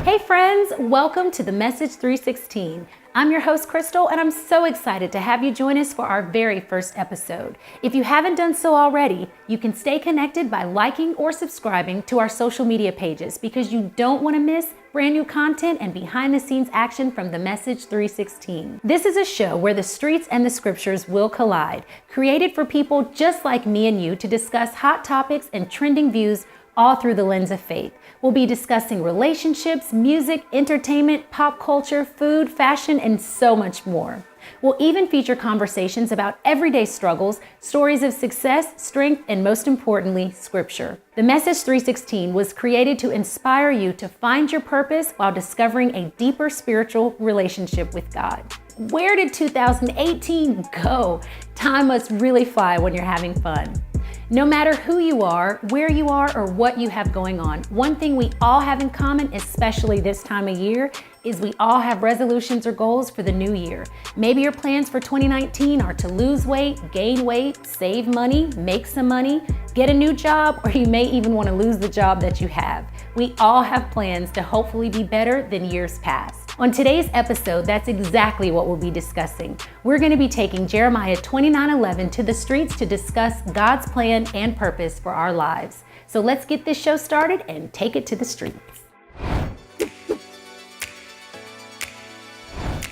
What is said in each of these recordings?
Hey friends, welcome to the Message 316. I'm your host, Crystal, and I'm so excited to have you join us for our very first episode. If you haven't done so already, you can stay connected by liking or subscribing to our social media pages because you don't want to miss brand new content and behind the scenes action from the Message 316. This is a show where the streets and the scriptures will collide, created for people just like me and you to discuss hot topics and trending views all through the lens of faith. We'll be discussing relationships, music, entertainment, pop culture, food, fashion, and so much more. We'll even feature conversations about everyday struggles, stories of success, strength, and most importantly, scripture. The Message 316 was created to inspire you to find your purpose while discovering a deeper spiritual relationship with God. Where did 2018 go? Time must really fly when you're having fun. No matter who you are, where you are, or what you have going on, one thing we all have in common, especially this time of year, is we all have resolutions or goals for the new year. Maybe your plans for 2019 are to lose weight, gain weight, save money, make some money, get a new job, or you may even want to lose the job that you have. We all have plans to hopefully be better than years past. On today's episode, that's exactly what we'll be discussing. We're going to be taking Jeremiah 29:11 to the streets to discuss God's plan and purpose for our lives. So let's get this show started and take it to the streets.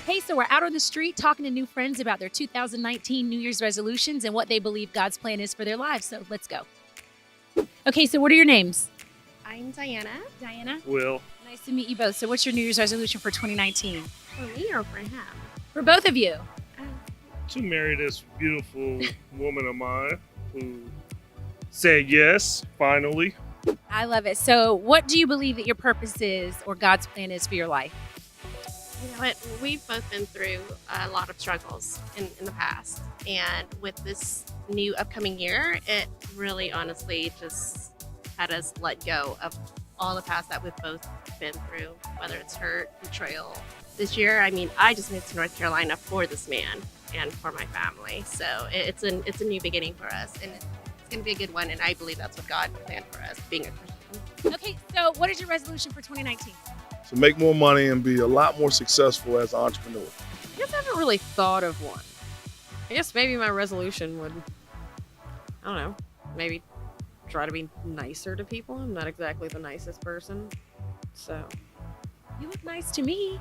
Hey, so we're out on the street talking to new friends about their 2019 New Year's resolutions and what they believe God's plan is for their lives. So let's go. Okay, so what are your names? I'm Diana. Diana? Will. Nice to meet you both. So what's your New Year's resolution for 2019? For me or for him? For both of you. To marry this beautiful woman of mine who said yes, finally. I love it. So what do you believe that your purpose is or God's plan is for your life? You know what? We've both been through a lot of struggles in the past. And with this new upcoming year, it really honestly just had us let go of all the past that we've both been through, whether it's hurt, betrayal. This year, I just moved to North Carolina for this man and for my family. So it's a new beginning for us, and it's going to be a good one. And I believe that's what God planned for us, being a Christian. Okay, so what is your resolution for 2019? To make more money and be a lot more successful as an entrepreneur. I guess I haven't really thought of one. I guess maybe my resolution would, I don't know, maybe try to be nicer to people. I'm not exactly the nicest person, so. You look nice to me.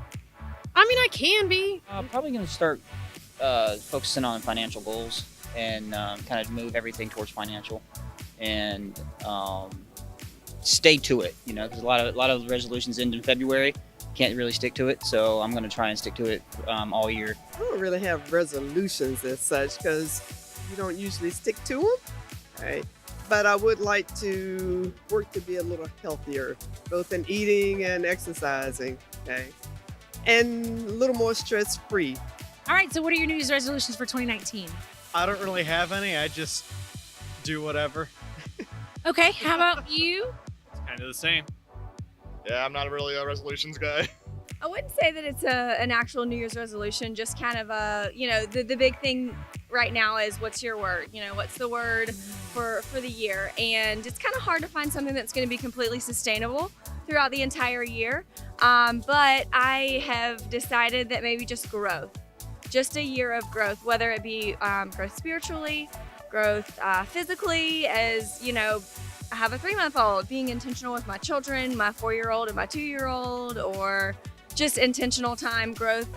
I mean, I can be. Probably going to start focusing on financial goals and kind of move everything towards financial and stay to it, because a lot of resolutions end in February. Can't really stick to it, so I'm going to try and stick to it all year. I don't really have resolutions as such because you don't usually stick to them, right? But I would like to work to be a little healthier, both in eating and exercising, okay? And a little more stress-free. All right, so what are your New Year's resolutions for 2019? I don't really have any. I just do whatever. Okay, how about you? It's kind of the same. Yeah, I'm not really a resolutions guy. I wouldn't say that it's an actual New Year's resolution, just kind of the big thing right now is what's your word? What's the word for the year? And it's kind of hard to find something that's going to be completely sustainable throughout the entire year. But I have decided that maybe just growth, just a year of growth, whether it be growth spiritually, growth physically, as I have a 3-month-old, being intentional with my children, my 4-year-old and my 2-year-old, or just intentional time growth.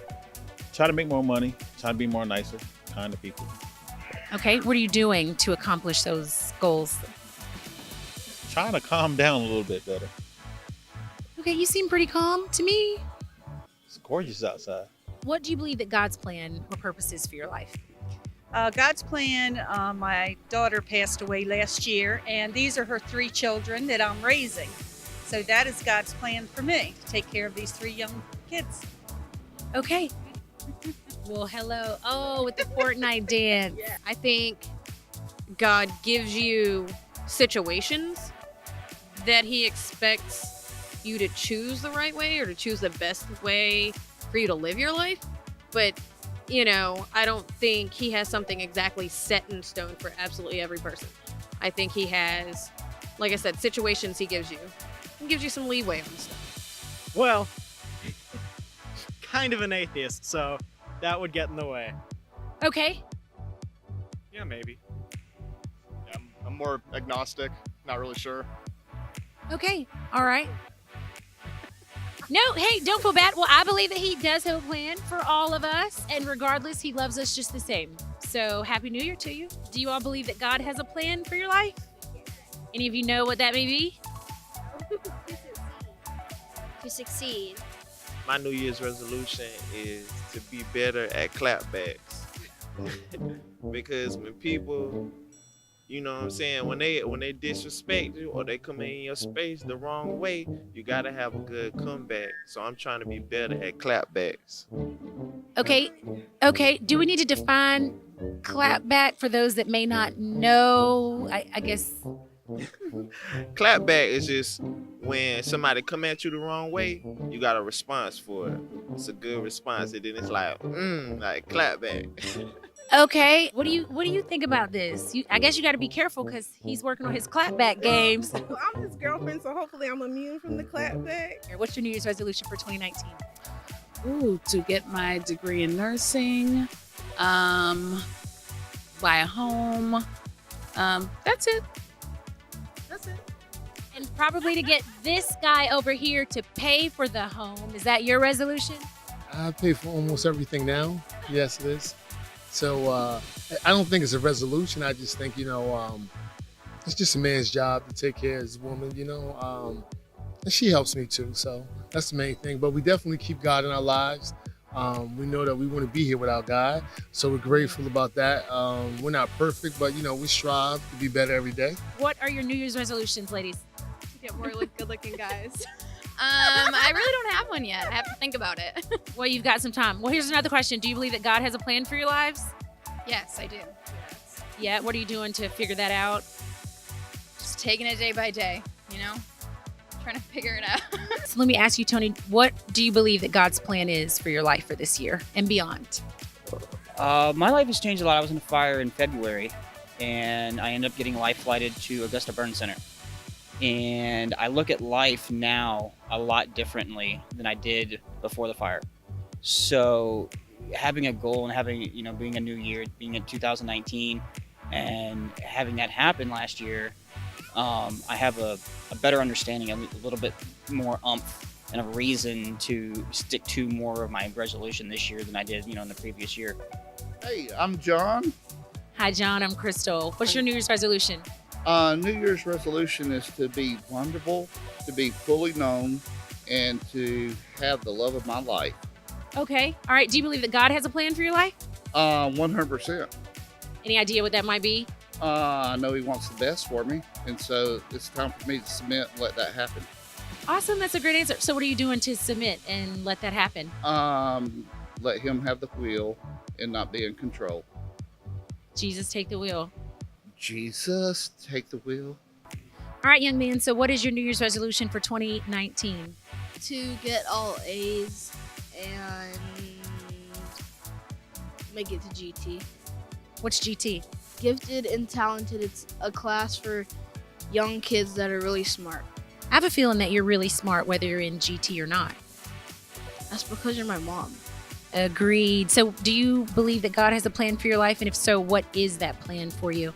Try to make more money, try to be more nicer, kind to people. Okay, what are you doing to accomplish those goals? Trying to calm down a little bit better. Okay, you seem pretty calm to me. It's gorgeous outside. What do you believe that God's plan or purpose is for your life? God's plan, my daughter passed away last year, and these are her 3 children that I'm raising. So that is God's plan for me, to take care of these 3 young kids. Okay. Well, hello. Oh, with the Fortnite dance. Yeah. I think God gives you situations that he expects you to choose the right way or to choose the best way for you to live your life. But I don't think he has something exactly set in stone for absolutely every person. I think he has, like I said, situations he gives you. He gives you some leeway on stuff. Well, kind of an atheist, so that would get in the way. Okay. Yeah, maybe. Yeah, I'm more agnostic, not really sure. Okay. All right. No, hey, don't feel bad. Well, I believe that he does have a plan for all of us, and regardless, he loves us just the same. So, Happy New Year to you. Do you all believe that God has a plan for your life? Any of you know what that may be? To succeed. My New Year's resolution is to be better at clapbacks. Because when people, you know what I'm saying, when they disrespect you or they come in your space the wrong way, you gotta have a good comeback. So I'm trying to be better at clapbacks. Okay. Okay. Do we need to define clapback for those that may not know? I guess. Clapback is just when somebody come at you the wrong way, you got a response for it. It's a good response, and then it's like clapback. Okay. What do you think about this? I guess you got to be careful because he's working on his clapback games. Well, I'm his girlfriend, so hopefully I'm immune from the clapback. What's your New Year's resolution for 2019? Ooh, to get my degree in nursing, buy a home. That's it. And probably to get this guy over here to pay for the home. Is that your resolution? I pay for almost everything now. Yes, it is. So I don't think it's a resolution. I just think, it's just a man's job to take care of his woman, and she helps me too. So that's the main thing. But we definitely keep God in our lives. We know that we wouldn't be here without God. So we're grateful about that. We're not perfect, but, we strive to be better every day. What are your New Year's resolutions, ladies? To get more good-looking guys. I really don't have one yet. I have to think about it. Well, you've got some time. Well, here's another question. Do you believe that God has a plan for your lives? Yes, I do. Yeah, what are you doing to figure that out? Just taking it day by day, Trying to figure it out. So let me ask you, Tony, what do you believe that God's plan is for your life for this year and beyond? My life has changed a lot. I was in a fire in February, and I ended up getting life flighted to Augusta Burn Center. And I look at life now a lot differently than I did before the fire. So having a goal and having, being a new year, being in 2019 and having that happen last year, I have a better understanding, a little bit more oomph and a reason to stick to more of my resolution this year than I did, in the previous year. Hey, I'm John. Hi, John. I'm Crystal. What's your New Year's resolution? New Year's resolution is to be wonderful, to be fully known, and to have the love of my life. Okay. All right. Do you believe that God has a plan for your life? 100%. Any idea what that might be? I know he wants the best for me, and so it's time for me to submit and let that happen. Awesome. That's a great answer. So what are you doing to submit and let that happen? Let him have the wheel and not be in control. Jesus, take the wheel. Jesus, take the wheel. All right, young man. So what is your New Year's resolution for 2019? To get all A's and make it to GT. What's GT? Gifted and talented. It's a class for young kids that are really smart. I have a feeling that you're really smart whether you're in GT or not. That's because you're my mom. Agreed. So do you believe that God has a plan for your life? And if so, what is that plan for you?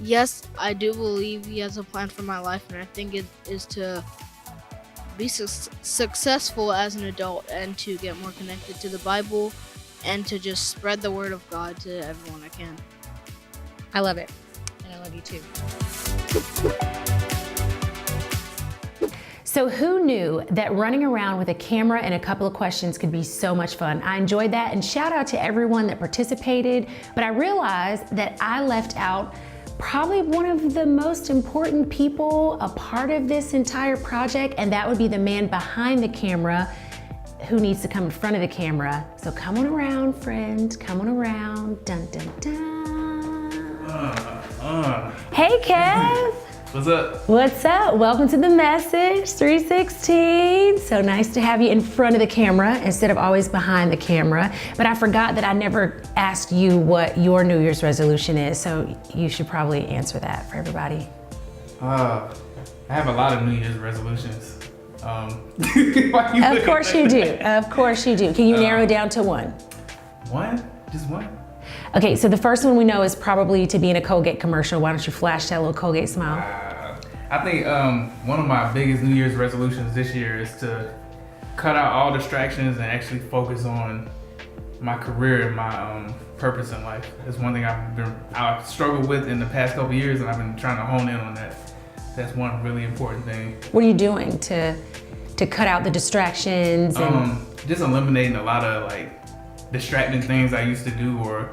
Yes, I do believe he has a plan for my life, and I think it is to be successful as an adult and to get more connected to the Bible and to just spread the word of God to everyone I can. I love it. And I love you too. So who knew that running around with a camera and a couple of questions could be so much fun? I enjoyed that, and shout out to everyone that participated, but I realized that I left out probably one of the most important people a part of this entire project, and that would be the man behind the camera who needs to come in front of the camera. So come on around, friend, come on around, dun dun dun. Hey Kev. What's up? What's up? Welcome to the Message 316. So nice to have you in front of the camera instead of always behind the camera. But I forgot that I never asked you what your New Year's resolution is, so you should probably answer that for everybody. I have a lot of New Year's resolutions. Why you Of looking course like you do. that? Of course you do. Can you narrow it down to one? One? Just one? Okay, so the first one we know is probably to be in a Colgate commercial. Why don't you flash that little Colgate smile? I think one of my biggest New Year's resolutions this year is to cut out all distractions and actually focus on my career and my purpose in life. It's one thing I've struggled with in the past couple years, and I've been trying to hone in on that. That's one really important thing. What are you doing to cut out the distractions? And... Just eliminating a lot of like distracting things I used to do, or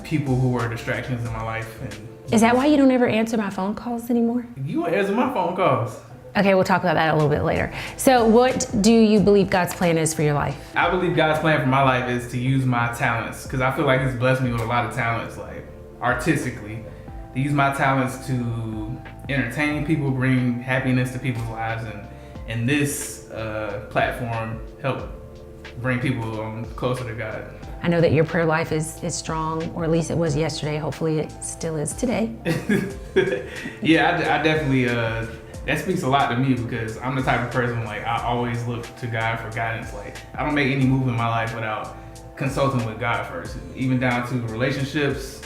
people who were distractions in my life. And is that why you don't ever answer my phone calls anymore? You answer my phone calls. Okay, we'll talk about that a little bit later. So what do you believe God's plan is for your life? I believe God's plan for my life is to use my talents, because I feel like He's blessed me with a lot of talents, like artistically. To use my talents to entertain people, bring happiness to people's lives, and this platform help bring people closer to God. I know that your prayer life is strong, or at least it was yesterday. Hopefully it still is today. Yeah, I definitely, that speaks a lot to me, because I'm the type of person, like, I always look to God for guidance. Like, I don't make any move in my life without consulting with God first, even down to relationships,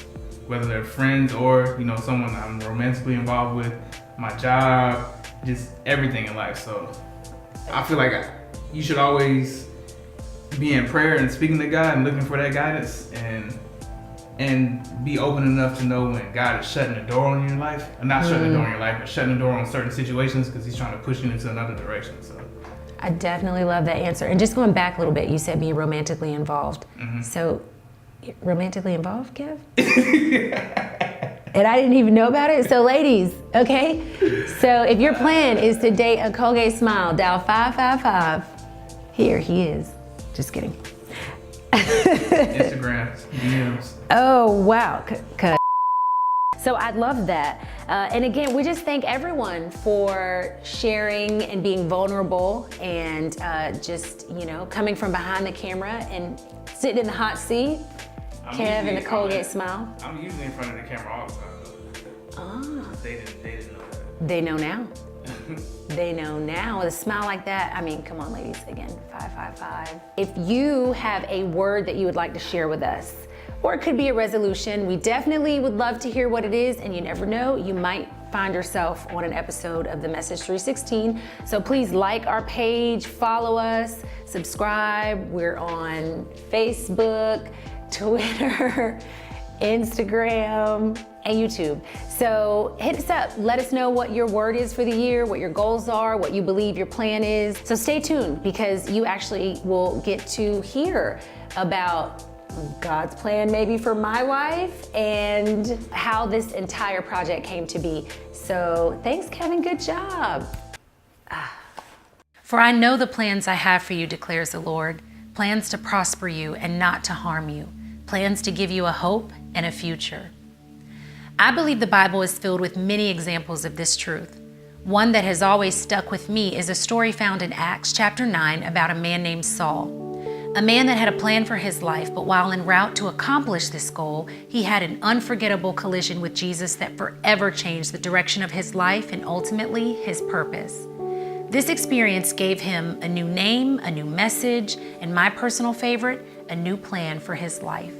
whether they're friends or, you know, someone I'm romantically involved with, my job, just everything in life. So I feel like you should always be in prayer and speaking to God and looking for that guidance, and be open enough to know when God is shutting the door on your life. And not shutting the door on your life, but shutting the door on certain situations, because He's trying to push you into another direction. So I definitely love that answer. And just going back a little bit, you said being romantically involved. So romantically involved, Kev? And I didn't even know about it. So ladies, okay? So if your plan is to date a Colgate Smile, dial 555. Here he is. Just kidding. Instagram, DMs. Oh, wow. So I love that. And again, we just thank everyone for sharing and being vulnerable, and just, you know, coming from behind the camera and sitting in the hot seat. Kev and the Colgate Smile. I'm usually in front of the camera all the time, though. They didn't know that. They know now. They know now. With a smile like that, I mean, come on, ladies, again, 555. If you have a word that you would like to share with us, or it could be a resolution, we definitely would love to hear what it is, and you never know, you might find yourself on an episode of the Message 316. So please like our page, follow us, subscribe. We're on Facebook, Twitter, Instagram, and YouTube. So hit us up. Let us know what your word is for the year, what your goals are, what you believe your plan is. So stay tuned, because you actually will get to hear about God's plan maybe for my wife and how this entire project came to be. So thanks, Kevin. Good job. For I know the plans I have for you, declares the Lord, plans to prosper you and not to harm you, plans to give you a hope and a future. I believe the Bible is filled with many examples of this truth. One that has always stuck with me is a story found in Acts chapter 9 about a man named Saul. A man that had a plan for his life, but while en route to accomplish this goal, he had an unforgettable collision with Jesus that forever changed the direction of his life and ultimately his purpose. This experience gave him a new name, a new message, and my personal favorite, a new plan for his life.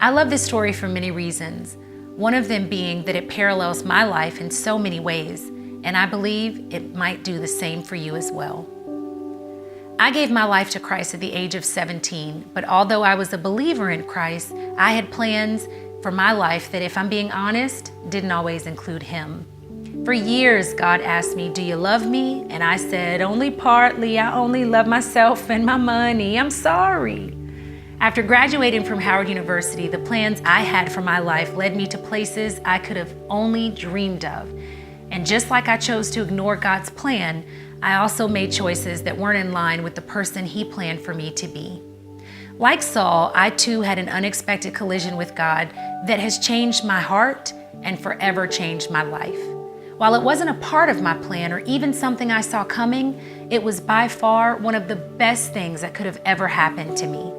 I love this story for many reasons, one of them being that it parallels my life in so many ways, and I believe it might do the same for you as well. I gave my life to Christ at the age of 17, but although I was a believer in Christ, I had plans for my life that, if I'm being honest, didn't always include Him. For years, God asked me, "Do you love me?" And I said, "Only partly. I only love myself and my money. I'm sorry." After graduating from Howard University, the plans I had for my life led me to places I could have only dreamed of. And just like I chose to ignore God's plan, I also made choices that weren't in line with the person He planned for me to be. Like Saul, I too had an unexpected collision with God that has changed my heart and forever changed my life. While it wasn't a part of my plan or even something I saw coming, it was by far one of the best things that could have ever happened to me.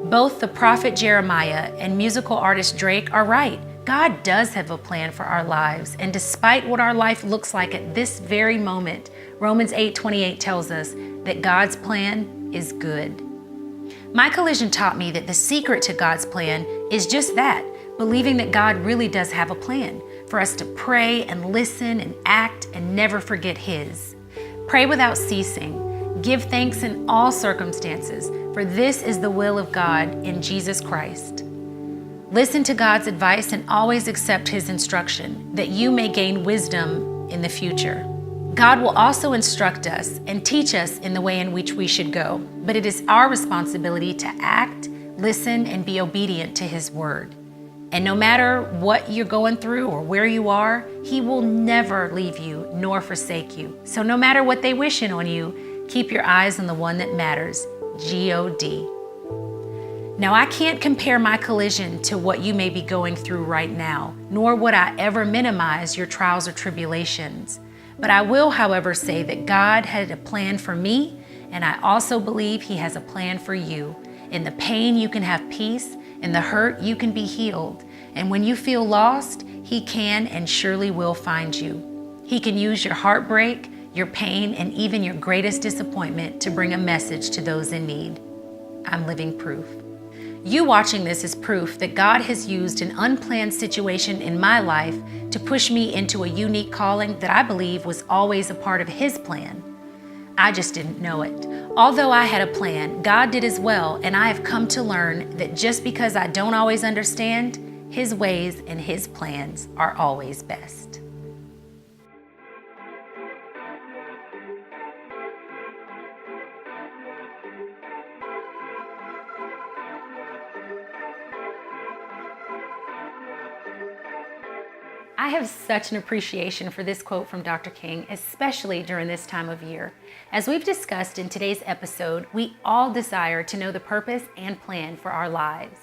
Both the prophet Jeremiah and musical artist Drake are right. God does have a plan for our lives, and despite what our life looks like at this very moment, Romans 8:28 tells us that God's plan is good. My collision taught me that the secret to God's plan is just that, believing that God really does have a plan for us to pray and listen and act and never forget His. Pray without ceasing. Give thanks in all circumstances, for this is the will of God in Jesus Christ. Listen to God's advice and always accept His instruction, that you may gain wisdom in the future. God will also instruct us and teach us in the way in which we should go, but it is our responsibility to act, listen, and be obedient to His word. And no matter what you're going through or where you are, He will never leave you nor forsake you. So no matter what they wishing on you, keep your eyes on the one that matters, G-O-D. Now, I can't compare my collision to what you may be going through right now, nor would I ever minimize your trials or tribulations. But I will, however, say that God had a plan for me, and I also believe He has a plan for you. In the pain, you can have peace. In the hurt, you can be healed. And when you feel lost, He can and surely will find you. He can use your heartbreak, your pain, and even your greatest disappointment to bring a message to those in need. I'm living proof. You watching this is proof that God has used an unplanned situation in my life to push me into a unique calling that I believe was always a part of His plan. I just didn't know it. Although I had a plan, God did as well, and I have come to learn that just because I don't always understand, His ways and His plans are always best. I have such an appreciation for this quote from Dr. King, especially during this time of year. As we've discussed in today's episode, we all desire to know the purpose and plan for our lives.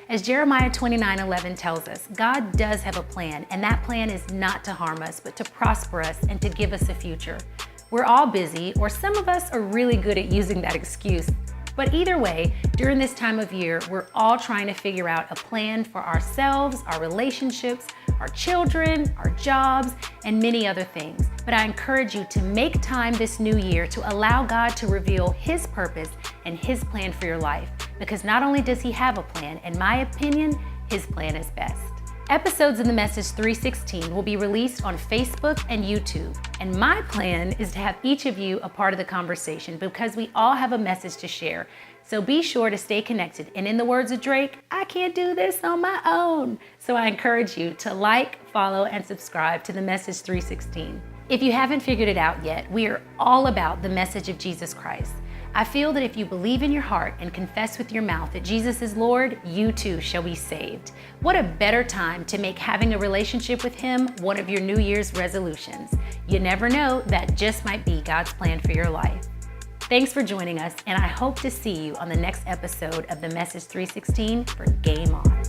As Jeremiah 29:11 tells us, God does have a plan, and that plan is not to harm us, but to prosper us and to give us a future. We're all busy, or some of us are really good at using that excuse. But either way, during this time of year, we're all trying to figure out a plan for ourselves, our relationships, our children, our jobs, and many other things. But I encourage you to make time this new year to allow God to reveal His purpose and His plan for your life. Because not only does He have a plan, in my opinion, His plan is best. Episodes of the Message 316 will be released on Facebook and YouTube. And my plan is to have each of you a part of the conversation because we all have a message to share. So be sure to stay connected. And in the words of Drake, I can't do this on my own. So I encourage you to like, follow, and subscribe to the Message 316. If you haven't figured it out yet, we are all about the message of Jesus Christ. I feel that if you believe in your heart and confess with your mouth that Jesus is Lord, you too shall be saved. What a better time to make having a relationship with Him one of your New Year's resolutions. You never know, that just might be God's plan for your life. Thanks for joining us, and I hope to see you on the next episode of the Message 316 for Game On.